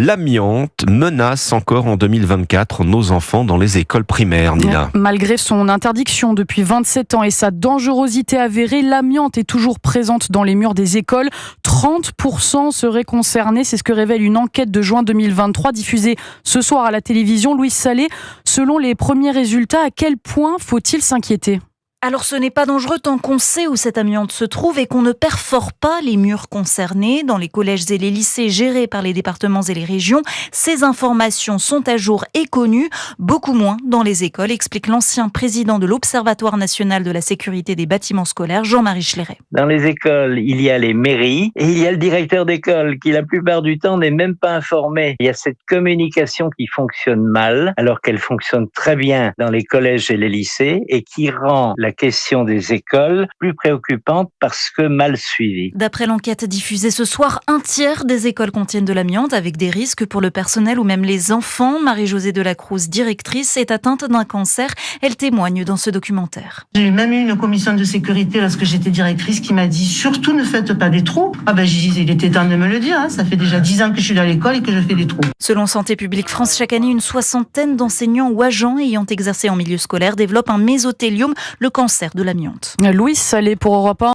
L'amiante menace encore en 2024 nos enfants dans les écoles primaires, Nina. Malgré son interdiction depuis 27 ans et sa dangerosité avérée, l'amiante est toujours présente dans les murs des écoles. 30% seraient concernés, c'est ce que révèle une enquête de juin 2023 diffusée ce soir à la télévision. Louise Salé, selon les premiers résultats, à quel point faut-il s'inquiéter ? Alors ce n'est pas dangereux tant qu'on sait où cette amiante se trouve et qu'on ne perfore pas les murs concernés. Dans les collèges et les lycées gérés par les départements et les régions, ces informations sont à jour et connues, beaucoup moins dans les écoles, explique l'ancien président de l'Observatoire national de la sécurité des bâtiments scolaires, Jean-Marie Schleret. Dans les écoles, il y a les mairies et il y a le directeur d'école qui la plupart du temps n'est même pas informé. Il y a cette communication qui fonctionne mal alors qu'elle fonctionne très bien dans les collèges et les lycées et qui rend la question des écoles plus préoccupante parce que mal suivie. D'après l'enquête diffusée ce soir, 1/3 des écoles contiennent de l'amiante avec des risques pour le personnel ou même les enfants. Marie-Josée Delacruz, directrice, est atteinte d'un cancer. Elle témoigne dans ce documentaire. J'ai même eu une commission de sécurité lorsque j'étais directrice qui m'a dit surtout ne faites pas des trous. J'ai dit il était temps de me le dire, ça fait déjà 10 ans que je suis dans l'école et que je fais des trous. Selon Santé publique France, chaque année, une 60aine d'enseignants ou agents ayant exercé en milieu scolaire développent un mésothéliome, le cancer de l'amiante. Louise Salé pour Europe 1.